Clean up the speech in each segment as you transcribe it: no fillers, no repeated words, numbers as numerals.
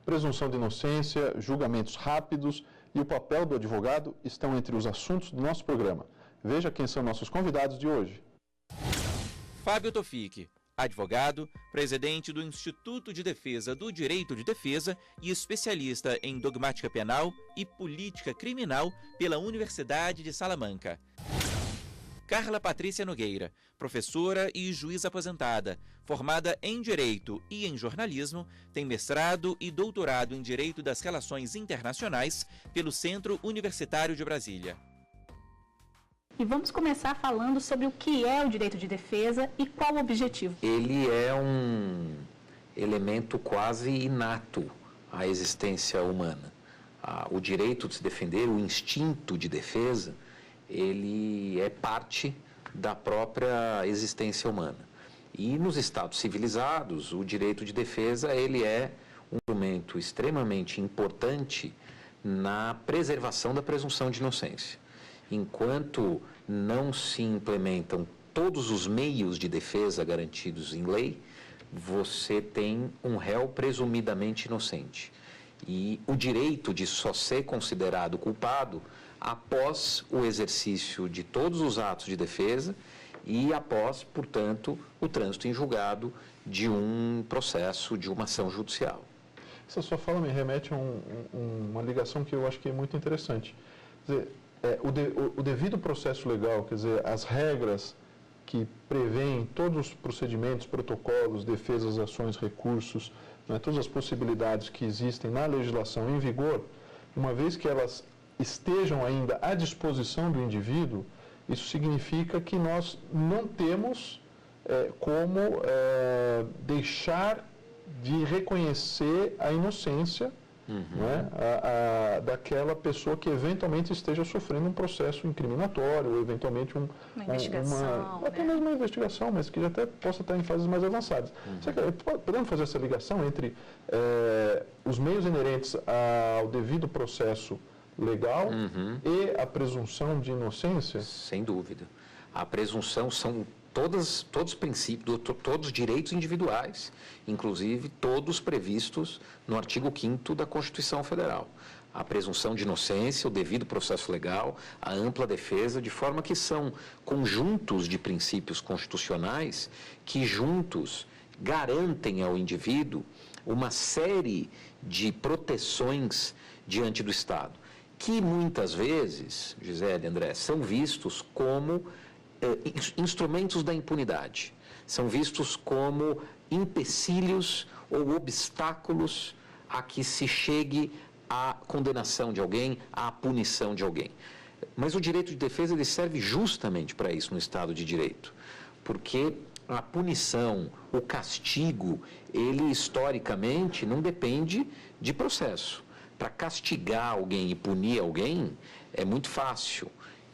presunção de inocência, julgamentos rápidos e o papel do advogado estão entre os assuntos do nosso programa. Veja quem são nossos convidados de hoje. Fábio Tofique, advogado, presidente do Instituto de Defesa do Direito de Defesa e especialista em dogmática penal e política criminal pela Universidade de Salamanca. Carla Patrícia Nogueira, professora e juiz aposentada, formada em Direito e em Jornalismo, tem mestrado e doutorado em Direito das Relações Internacionais pelo Centro Universitário de Brasília. E vamos começar falando sobre o que é o direito de defesa e qual o objetivo. Ele é um elemento quase inato à existência humana. O direito de se defender, o instinto de defesa, ele é parte da própria existência humana. E nos estados civilizados, o direito de defesa, ele é um instrumento extremamente importante na preservação da presunção de inocência. Enquanto não se implementam todos os meios de defesa garantidos em lei, você tem um réu presumidamente inocente. E o direito de só ser considerado culpado após o exercício de todos os atos de defesa e após, portanto, o trânsito em julgado de um processo, de uma ação judicial. Essa sua fala me remete a uma ligação que eu acho que é muito interessante. Quer dizer, o devido processo legal, quer dizer, as regras que prevêem todos os procedimentos, protocolos, defesas, ações, recursos, né, todas as possibilidades que existem na legislação em vigor, uma vez que elas estejam ainda à disposição do indivíduo, isso significa que nós não temos como deixar de reconhecer a inocência né, daquela pessoa que eventualmente esteja sofrendo um processo incriminatório, ou eventualmente uma investigação, até mesmo uma investigação, mas que até possa estar em fases mais avançadas. Podemos fazer essa ligação entre os meios inerentes ao devido processo legal e a presunção de inocência? Sem dúvida. A presunção são todos os princípios, todos os direitos individuais, inclusive todos previstos no artigo 5º da Constituição Federal. A presunção de inocência, o devido processo legal, a ampla defesa, de forma que são conjuntos de princípios constitucionais que juntos garantem ao indivíduo uma série de proteções diante do Estado, que muitas vezes, Gisele e André, são vistos como instrumentos da impunidade, são vistos como empecilhos ou obstáculos a que se chegue à condenação de alguém, à punição de alguém. Mas o direito de defesa ele serve justamente para isso no Estado de Direito, porque a punição, o castigo, ele historicamente não depende de processo. Para castigar alguém e punir alguém é muito fácil.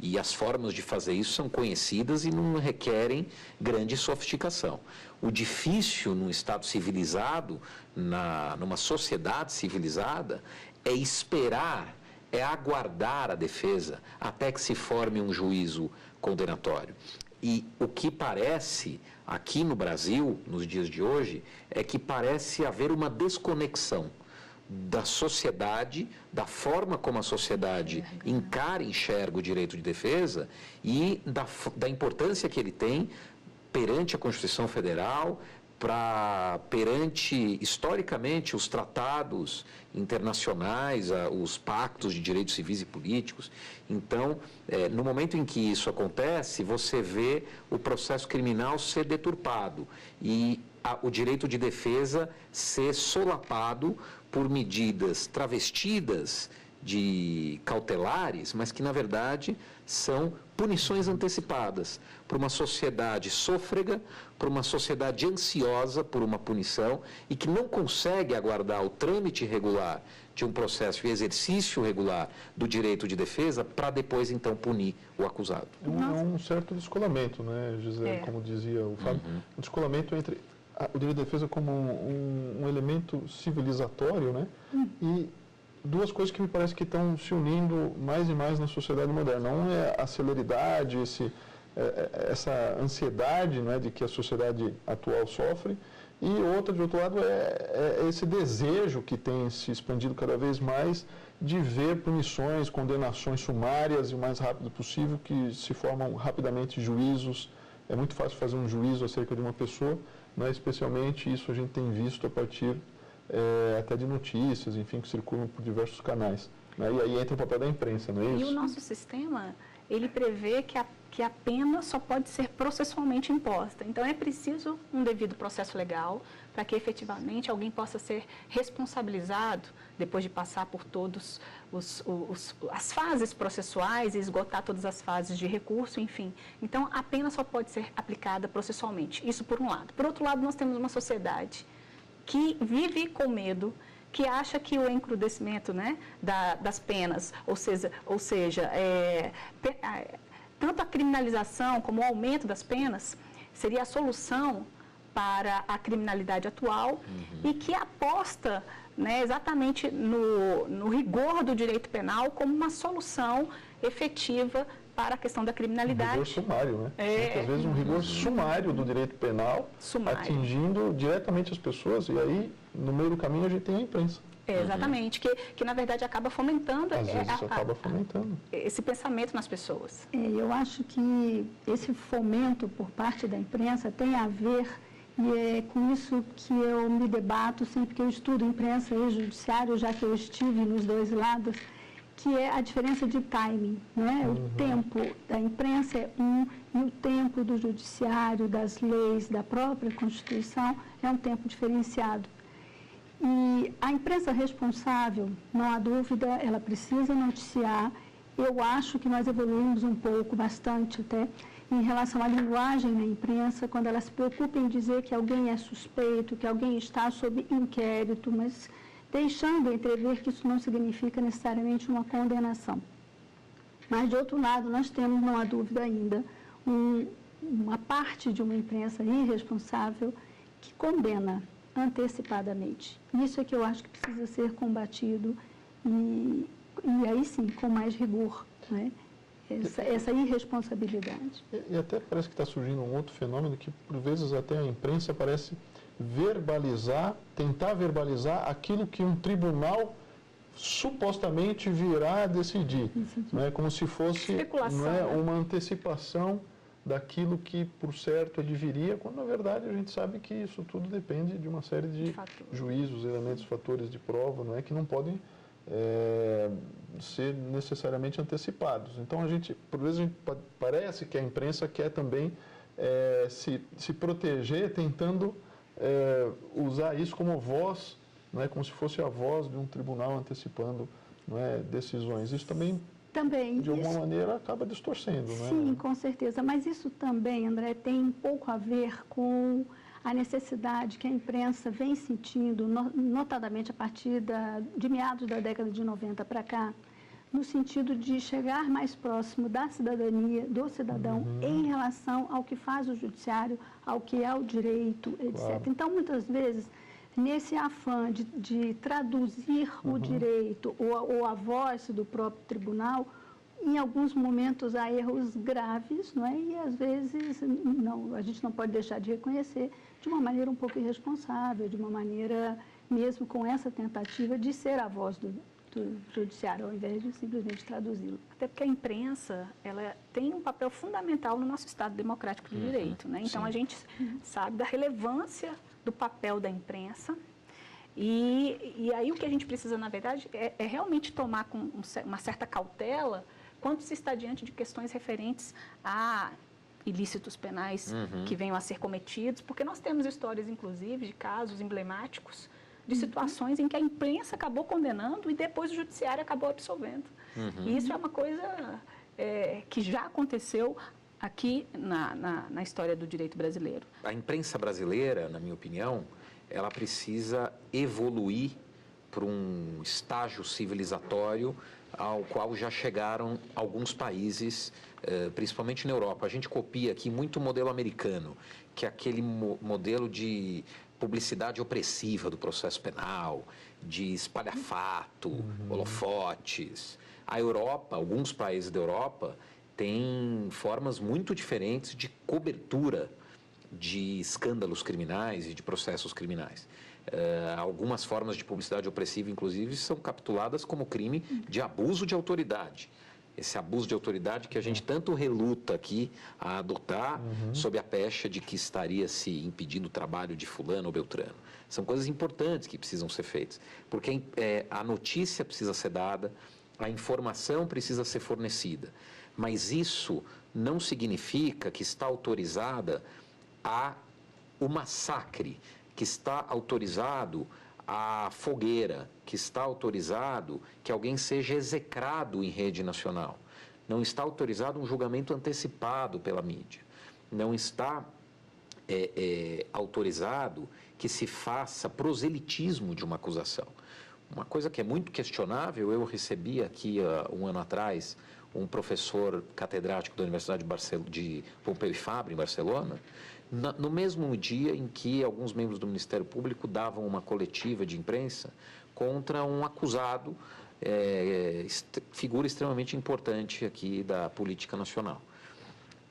E as formas de fazer isso são conhecidas e não requerem grande sofisticação. O difícil num Estado civilizado, numa sociedade civilizada, é esperar, é aguardar a defesa até que se forme um juízo condenatório. E o que parece, aqui no Brasil, nos dias de hoje, é que parece haver uma desconexão da sociedade, da forma como a sociedade encara e enxerga o direito de defesa e da importância que ele tem perante a Constituição Federal, perante, historicamente, os tratados internacionais, os pactos de direitos civis e políticos. Então, no momento em que isso acontece, você vê o processo criminal ser deturpado e o direito de defesa ser solapado por medidas travestidas de cautelares, mas que, na verdade, são punições antecipadas para uma sociedade sôfrega, para uma sociedade ansiosa por uma punição e que não consegue aguardar o trâmite regular de um processo e exercício regular do direito de defesa para depois, então, punir o acusado. É um certo descolamento, né, Gisele, como dizia o Fábio, um descolamento entre o direito de defesa como um elemento civilizatório, né, e duas coisas que me parece que estão se unindo mais e mais na sociedade moderna. Um é a celeridade, essa ansiedade, né, de que a sociedade atual sofre, E outra, de outro lado, é esse desejo que tem se expandido cada vez mais de ver punições, condenações sumárias e o mais rápido possível, que se formam rapidamente juízos. É muito fácil fazer um juízo acerca de uma pessoa, né? Especialmente isso a gente tem visto a partir até de notícias, enfim, que circulam por diversos canais. Né? E aí entra o papel da imprensa, não é isso? E o nosso sistema, ele prevê que a pena só pode ser processualmente imposta. Então, é preciso um devido processo legal para que efetivamente alguém possa ser responsabilizado depois de passar por todas as fases processuais e esgotar todas as fases de recurso, enfim. Então, a pena só pode ser aplicada processualmente. Isso por um lado. Por outro lado, nós temos uma sociedade que vive com medo, que acha que o encrudecimento, né, das penas, ou seja, tanto a criminalização como o aumento das penas seria a solução para a criminalidade atual e que aposta, né, exatamente no rigor do direito penal como uma solução efetiva para a questão da criminalidade. Um rigor sumário, né? Muitas vezes um rigor sumário do direito penal, atingindo diretamente as pessoas, e aí, no meio do caminho, a gente tem a imprensa. Exatamente, que na verdade acaba fomentando, Às vezes acaba fomentando esse pensamento nas pessoas. Eu acho que esse fomento por parte da imprensa tem a ver, e é com isso que eu me debato sempre que eu estudo imprensa e judiciário, já que eu estive nos dois lados, que é a diferença de timing, né? O tempo da imprensa é um, e o tempo do judiciário, das leis, da própria Constituição é um tempo diferenciado. E a imprensa responsável, não há dúvida, ela precisa noticiar. Eu acho que nós evoluímos um pouco, bastante até, em relação à linguagem na imprensa, quando ela se preocupa em dizer que alguém é suspeito, que alguém está sob inquérito, mas deixando entrever que isso não significa necessariamente uma condenação. Mas, de outro lado, nós temos, não há dúvida ainda, uma parte de uma imprensa irresponsável que condena antecipadamente. Isso é que eu acho que precisa ser combatido e aí sim, com mais rigor, né? Essa irresponsabilidade. E até parece que está surgindo um outro fenômeno que, por vezes, até a imprensa parece tentar verbalizar aquilo que um tribunal supostamente virá a decidir. Não é como se fosse uma antecipação daquilo que, por certo, ele viria, quando, na verdade, a gente sabe que isso tudo depende de uma série de juízos, elementos, fatores de prova, não é, que não podem ser necessariamente antecipados. Então, por vezes, parece que a imprensa quer também se proteger, tentando usar isso como voz, não é, como se fosse a voz de um tribunal antecipando, não é, decisões. Isso também de alguma maneira, acaba distorcendo, né? Sim, com certeza. Mas isso também, André, tem um pouco a ver com a necessidade que a imprensa vem sentindo, notadamente a partir de meados da década de 90 para cá, no sentido de chegar mais próximo da cidadania, do cidadão, em relação ao que faz o judiciário, ao que é o direito, etc. Claro. Então, muitas vezes, nesse afã de traduzir o direito ou a voz do próprio tribunal, em alguns momentos há erros graves, não é? E às vezes a gente não pode deixar de reconhecer de uma maneira um pouco irresponsável, de uma maneira mesmo com essa tentativa de ser a voz do judiciário, ao invés de simplesmente traduzi-lo. Até porque a imprensa, ela tem um papel fundamental no nosso Estado democrático de direito, né? Então, a gente sabe da relevância do papel da imprensa e aí o que a gente precisa, na verdade, é realmente tomar com uma certa cautela quando se está diante de questões referentes a ilícitos penais que venham a ser cometidos, porque nós temos histórias, inclusive, de casos emblemáticos de situações em que a imprensa acabou condenando e depois o judiciário acabou absolvendo. E isso é uma coisa que já aconteceu aqui na história do direito brasileiro. A imprensa brasileira, na minha opinião, ela precisa evoluir para um estágio civilizatório ao qual já chegaram alguns países, principalmente na Europa. A gente copia aqui muito o modelo americano, que é aquele modelo de publicidade opressiva do processo penal, de espalhafato, holofotes. A Europa, alguns países da Europa, têm formas muito diferentes de cobertura de escândalos criminais e de processos criminais. Algumas formas de publicidade opressiva, inclusive, são capituladas como crime de abuso de autoridade. Esse abuso de autoridade que a gente tanto reluta aqui a adotar sob a pecha de que estaria se impedindo o trabalho de fulano ou beltrano. São coisas importantes que precisam ser feitas, porque a notícia precisa ser dada, a informação precisa ser fornecida, mas isso não significa que está autorizada o massacre, que está autorizado a fogueira, que está autorizado que alguém seja execrado em rede nacional. Não está autorizado um julgamento antecipado pela mídia. Não está autorizado que se faça proselitismo de uma acusação. Uma coisa que é muito questionável, eu recebi aqui um ano atrás um professor catedrático da Universidade de Pompeu e Fabra, em Barcelona, no mesmo dia em que alguns membros do Ministério Público davam uma coletiva de imprensa contra um acusado, figura extremamente importante aqui da política nacional.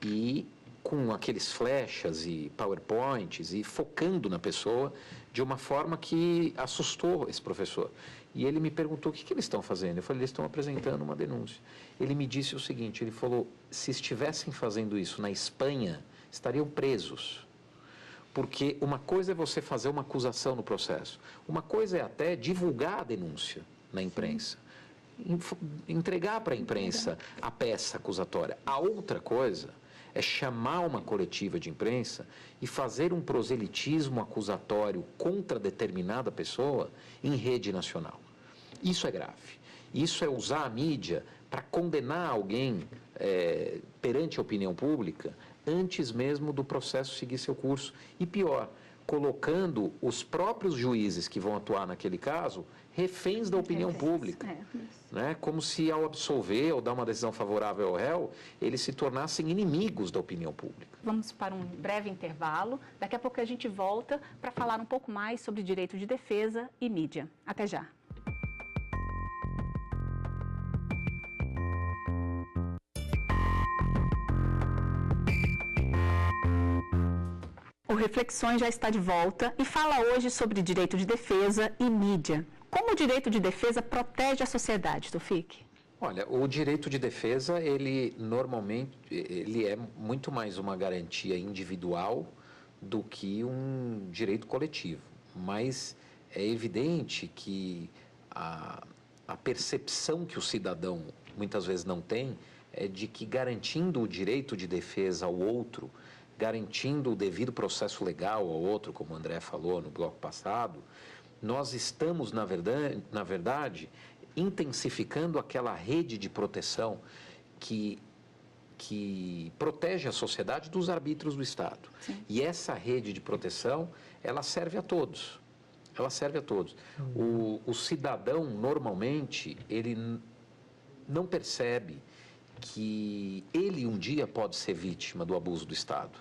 E com aqueles flechas e powerpoints e focando na pessoa de uma forma que assustou esse professor. E ele me perguntou o que eles estão fazendo. Eu falei, eles estão apresentando uma denúncia. Ele me disse o seguinte, ele falou, se estivessem fazendo isso na Espanha, estariam presos. Porque uma coisa é você fazer uma acusação no processo, uma coisa é até divulgar a denúncia na imprensa, entregar para a imprensa a peça acusatória. A outra coisa é chamar uma coletiva de imprensa e fazer um proselitismo acusatório contra determinada pessoa em rede nacional. Isso é grave. Isso é usar a mídia para condenar alguém perante a opinião pública antes mesmo do processo seguir seu curso. E pior, colocando os próprios juízes que vão atuar naquele caso reféns da opinião pública. Né? Como se ao absolver ou dar uma decisão favorável ao réu, eles se tornassem inimigos da opinião pública. Vamos para um breve intervalo. Daqui a pouco a gente volta para falar um pouco mais sobre direito de defesa e mídia. Até já. O Reflexões já está de volta e fala hoje sobre direito de defesa e mídia. Como o direito de defesa protege a sociedade, Tawfiq? Olha, o direito de defesa, ele é muito mais uma garantia individual do que um direito coletivo. Mas é evidente que a percepção que o cidadão muitas vezes não tem é de que garantindo o direito de defesa ao outro, garantindo o devido processo legal ao outro, como o André falou no bloco passado, nós estamos, na verdade, intensificando aquela rede de proteção que protege a sociedade dos arbítrios do Estado. Sim. E essa rede de proteção, ela serve a todos. Ela serve a todos. O cidadão, normalmente, ele não percebe que ele um dia pode ser vítima do abuso do Estado.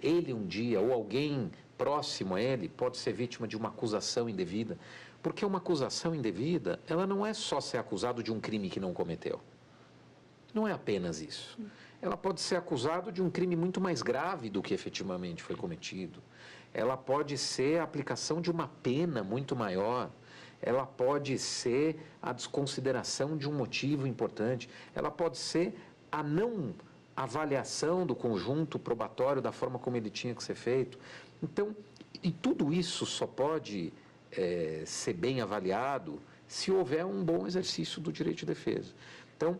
Ele um dia, ou alguém próximo a ele, pode ser vítima de uma acusação indevida. Porque uma acusação indevida, ela não é só ser acusado de um crime que não cometeu. Não é apenas isso. Ela pode ser acusado de um crime muito mais grave do que efetivamente foi cometido. Ela pode ser a aplicação de uma pena muito maior. Ela pode ser a desconsideração de um motivo importante. Ela pode ser a não avaliação do conjunto probatório da forma como ele tinha que ser feito. Então, e tudo isso só pode ser bem avaliado se houver um bom exercício do direito de defesa. Então,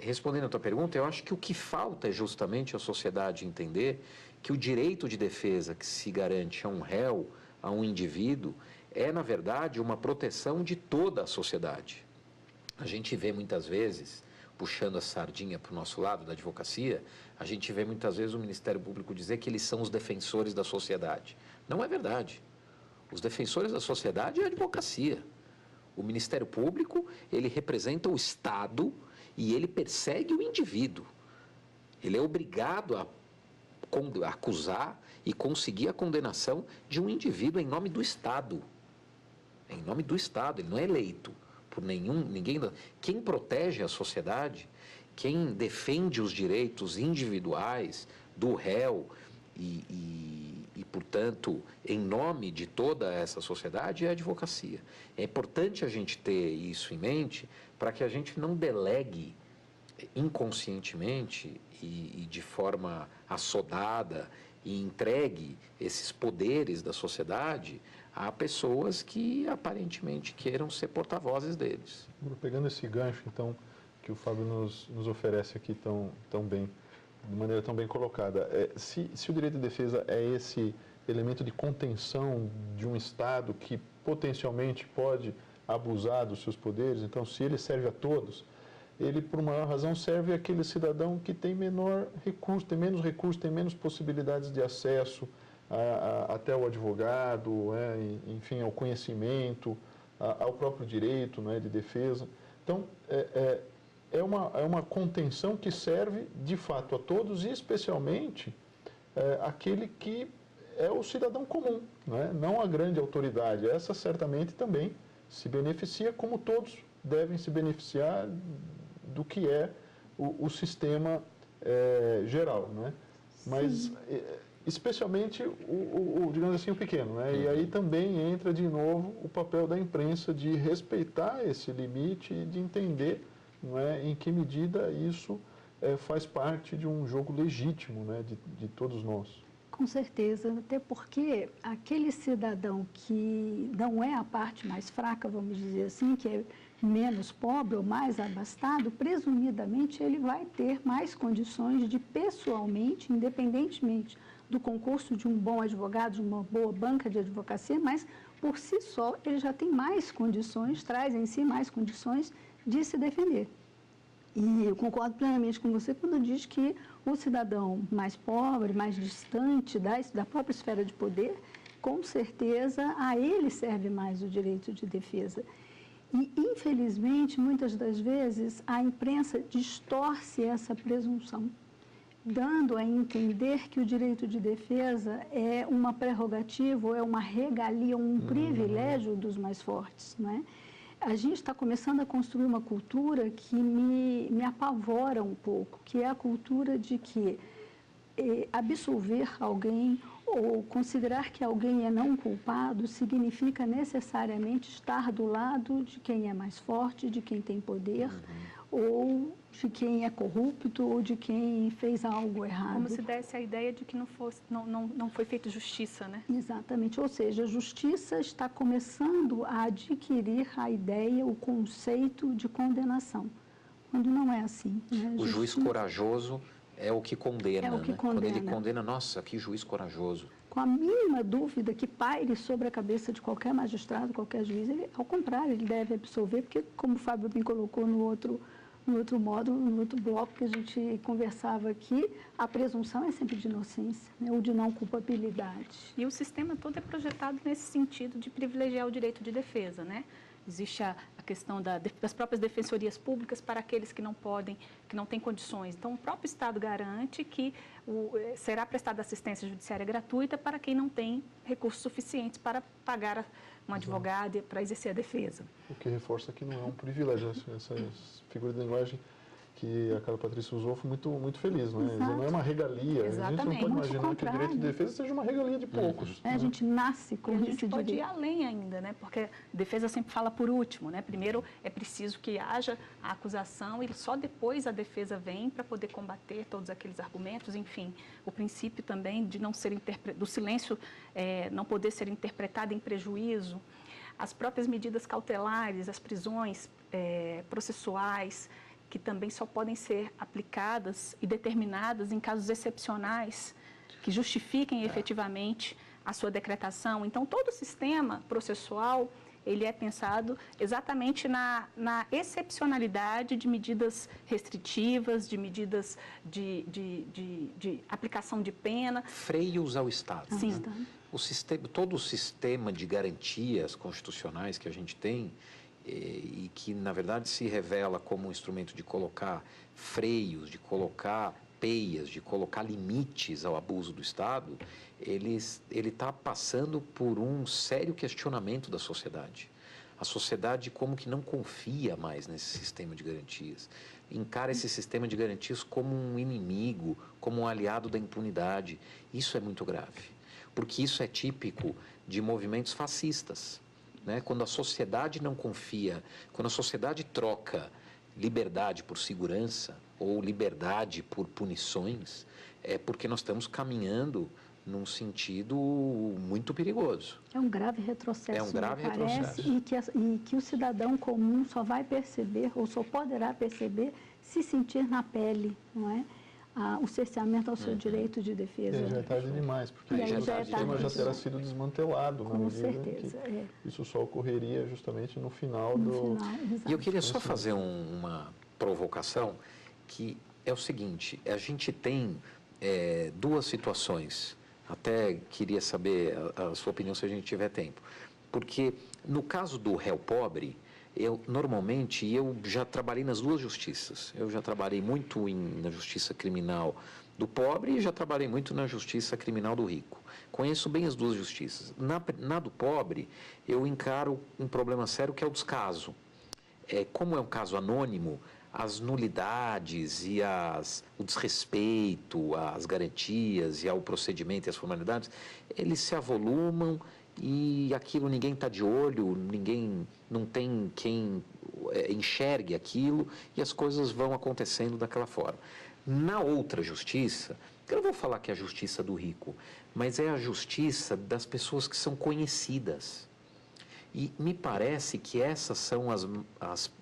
respondendo a tua pergunta, eu acho que o que falta é justamente a sociedade entender que o direito de defesa que se garante a um réu, a um indivíduo, é, na verdade, uma proteção de toda a sociedade. A gente vê muitas vezes, puxando a sardinha para o nosso lado da advocacia, a gente vê muitas vezes o Ministério Público dizer que eles são os defensores da sociedade. Não é verdade. Os defensores da sociedade é a advocacia. O Ministério Público, ele representa o Estado e ele persegue o indivíduo. Ele é obrigado a acusar e conseguir a condenação de um indivíduo em nome do Estado. Em nome do Estado, ele não é eleito por ninguém. Quem protege a sociedade, quem defende os direitos individuais do réu e portanto, em nome de toda essa sociedade, é a advocacia. É importante a gente ter isso em mente para que a gente não delegue inconscientemente e de forma assodada e entregue esses poderes da sociedade a pessoas que aparentemente queiram ser porta-vozes deles. Pegando esse gancho, então, que o Fábio nos oferece aqui tão bem, de maneira tão bem colocada, se o direito de defesa é esse elemento de contenção de um Estado que potencialmente pode abusar dos seus poderes, então se ele serve a todos, ele por maior razão serve àquele cidadão que tem menor recurso, tem menos recursos, tem menos possibilidades de acesso até o advogado, enfim, ao conhecimento, ao próprio direito, de defesa. Então, é uma contenção que serve, de fato, a todos e especialmente aquele que é o cidadão comum, não a grande autoridade. Essa certamente também se beneficia, como todos devem se beneficiar do que é o sistema geral, mas especialmente digamos assim, o pequeno, E aí também entra de novo o papel da imprensa de respeitar esse limite e de entender, em que medida isso faz parte de um jogo legítimo, de todos nós. Com certeza, até porque aquele cidadão que não é a parte mais fraca, vamos dizer assim, que é menos pobre ou mais abastado, presumidamente ele vai ter mais condições de pessoalmente, independentemente do concurso de um bom advogado, de uma boa banca de advocacia, mas por si só ele já tem mais condições, traz em si mais condições de se defender. E eu concordo plenamente com você quando diz que o cidadão mais pobre, mais distante da própria esfera de poder, com certeza a ele serve mais o direito de defesa. E, infelizmente, muitas das vezes, a imprensa distorce essa presunção, dando a entender que o direito de defesa é uma prerrogativa, ou é uma regalia, um privilégio dos mais fortes, A gente está começando a construir uma cultura que me apavora um pouco, que é a cultura de que absolver alguém ou considerar que alguém é não culpado significa necessariamente estar do lado de quem é mais forte, de quem tem poder, ou de quem é corrupto, ou de quem fez algo errado. Como se desse a ideia de que não foi feita justiça, Exatamente, ou seja, a justiça está começando a adquirir a ideia, o conceito de condenação, quando não é assim. O juiz corajoso é o que condena, Quando ele condena, nossa, que juiz corajoso. Com a mínima dúvida que paire sobre a cabeça de qualquer magistrado, qualquer juiz, ele, ao contrário, ele deve absolver, porque, como o Fábio bem colocou no outro módulo, no outro bloco que a gente conversava aqui, a presunção é sempre de inocência, ou de não culpabilidade. E o sistema todo é projetado nesse sentido de privilegiar o direito de defesa, Existe a questão das próprias defensorias públicas para aqueles que não podem, que não têm condições. Então, o próprio Estado garante que será prestada assistência judiciária gratuita para quem não tem recursos suficientes para pagar um advogado para exercer a defesa. O que reforça que não é um privilégio. Essa figura de linguagem que a Carla Patrícia usou foi muito feliz, Não é uma regalia. Exatamente. A gente não pode imaginar que o direito de defesa seja uma regalia de poucos. A gente nasce com esse direito. A gente pode ir além ainda, porque a defesa sempre fala por último, Primeiro é preciso que haja a acusação e só depois a defesa vem para poder combater todos aqueles argumentos, enfim. O princípio também de não ser do silêncio não poder ser interpretado em prejuízo. As próprias medidas cautelares, as prisões processuais, que também só podem ser aplicadas e determinadas em casos excepcionais, que justifiquem efetivamente a sua decretação. Então, todo o sistema processual, ele é pensado exatamente na excepcionalidade de medidas restritivas, de medidas de aplicação de pena. Freios ao Estado. Sim. Todo o sistema de garantias constitucionais que a gente tem, e que, na verdade, se revela como um instrumento de colocar freios, de colocar peias, de colocar limites ao abuso do Estado, ele está passando por um sério questionamento da sociedade. A sociedade como que não confia mais nesse sistema de garantias. Encara esse sistema de garantias como um inimigo, como um aliado da impunidade. Isso é muito grave. porque isso é típico de movimentos fascistas, né? Quando a sociedade não confia, quando a sociedade troca liberdade por segurança ou liberdade por punições, é porque nós estamos caminhando num sentido muito perigoso. É um grave retrocesso, é um grave retrocesso. E que o cidadão comum só vai perceber, ou só poderá perceber, se sentir na pele, não é? O cerceamento ao seu direito de defesa. E já é tarde demais, porque o sistema já terá sido desmantelado. Com certeza. Isso só ocorreria justamente no final E eu queria só fazer uma provocação, que é o seguinte: a gente tem duas situações. Até queria saber a sua opinião se a gente tiver tempo. Porque no caso do réu pobre, eu já trabalhei nas duas justiças. Eu já trabalhei muito na justiça criminal do pobre e já trabalhei muito na justiça criminal do rico. Conheço bem as duas justiças. Na do pobre, eu encaro um problema sério que é o descaso. Como é um caso anônimo, as nulidades e o desrespeito às garantias e ao procedimento e às formalidades, eles se avolumam e aquilo ninguém está de olho, ninguém não tem quem enxergue aquilo e as coisas vão acontecendo daquela forma. Na outra justiça, eu não vou falar que é a justiça do rico, mas é a justiça das pessoas que são conhecidas. E me parece que essas são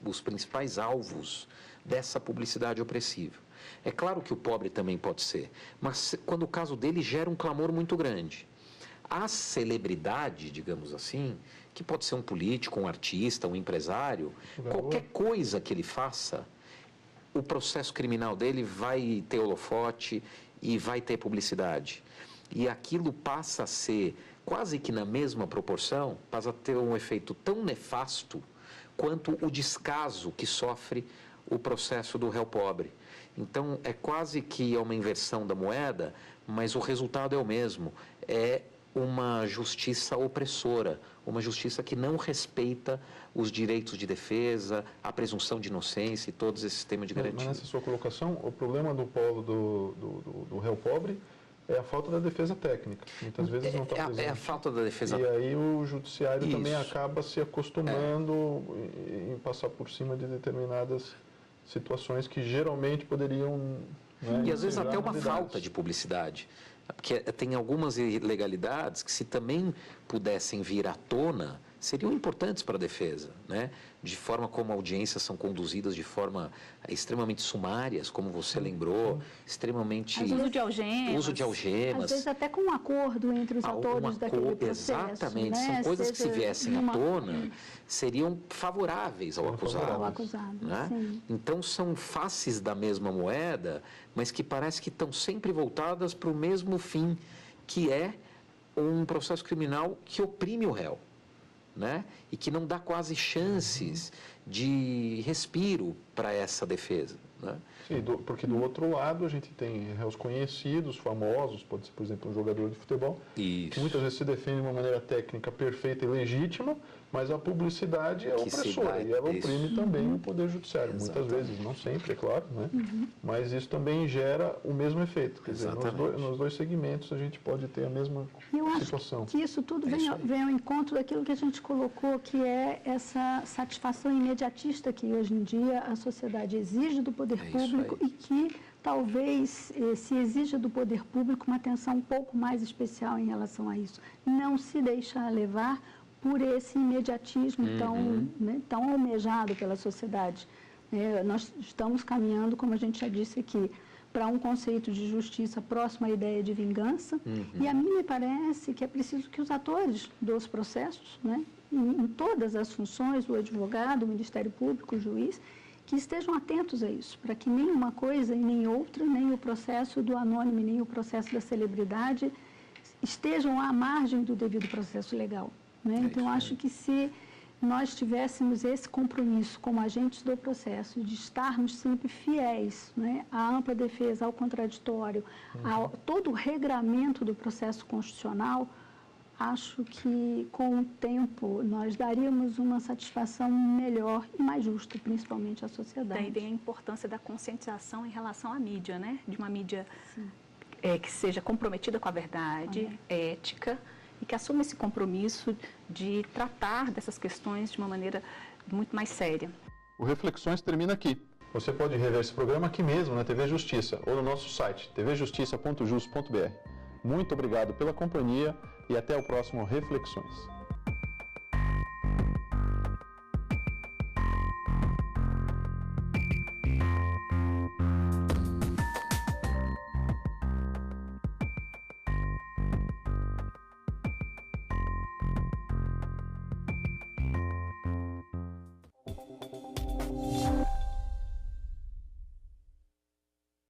os principais alvos dessa publicidade opressiva. É claro que o pobre também pode ser, mas quando o caso dele gera um clamor muito grande. A celebridade, digamos assim, que pode ser um político, um artista, um empresário, qualquer coisa que ele faça, o processo criminal dele vai ter holofote e vai ter publicidade. E aquilo passa a ser, quase que na mesma proporção, passa a ter um efeito tão nefasto quanto o descaso que sofre o processo do réu pobre. Então, é quase que uma inversão da moeda, mas o resultado é o mesmo. É uma justiça opressora, uma justiça que não respeita os direitos de defesa, a presunção de inocência e todos esses sistemas de garantia. Mas nessa sua colocação, o problema do polo do réu pobre é a falta da defesa técnica. Muitas vezes não está presente. É a falta da defesa. E aí o judiciário também acaba se acostumando em passar por cima de determinadas situações que geralmente poderiam... Né, e às vezes até uma falta de publicidade. Porque tem algumas ilegalidades que, se também pudessem vir à tona, seriam importantes para a defesa, né? De forma como audiências são conduzidas de forma extremamente sumárias, como você lembrou, extremamente... Uso de algemas. Às vezes até com um acordo entre os atores daquele processo. Exatamente, né? são coisas que, se viessem à tona, seriam favoráveis ao acusado. Né? Então, são faces da mesma moeda, mas que parece que estão sempre voltadas para o mesmo fim, que é um processo criminal que oprime o réu. Né? E que não dá quase chances de respiro para essa defesa. Né? Sim, porque do outro lado a gente tem réus conhecidos, famosos, pode ser, por exemplo, um jogador de futebol, que muitas vezes se defende de uma maneira técnica perfeita e legítima, mas a publicidade é opressora e ela oprime também o Poder Judiciário. Muitas vezes, não sempre, é claro, né? Mas isso também gera o mesmo efeito. Quer dizer, nos dois segmentos a gente pode ter a mesma situação. Que isso tudo vem ao encontro daquilo que a gente colocou, que é essa satisfação imediatista que hoje em dia a sociedade exige do poder público e que talvez se exija do poder público uma atenção um pouco mais especial em relação a isso. Não se deixar levar por esse imediatismo tão almejado pela sociedade. Nós estamos caminhando, como a gente já disse aqui, para um conceito de justiça próximo à ideia de vingança, e a mim me parece que é preciso que os atores dos processos, né, em todas as funções, o advogado, o Ministério Público, o juiz, que estejam atentos a isso, para que nem uma coisa e nem outra, nem o processo do anônimo, nem o processo da celebridade, estejam à margem do devido processo legal. Né? Então, acho que se nós tivéssemos esse compromisso como agentes do processo, de estarmos sempre fiéis, né, à ampla defesa, ao contraditório, a todo o regramento do processo constitucional, acho que com o tempo nós daríamos uma satisfação melhor e mais justa, principalmente à sociedade. Daí vem a importância da conscientização em relação à mídia, né? De uma mídia que seja comprometida com a verdade, ética, e que assuma esse compromisso de tratar dessas questões de uma maneira muito mais séria. O Reflexões termina aqui. Você pode rever esse programa aqui mesmo, na TV Justiça, ou no nosso site, tvjustiça.jus.br. Muito obrigado pela companhia e até o próximo Reflexões.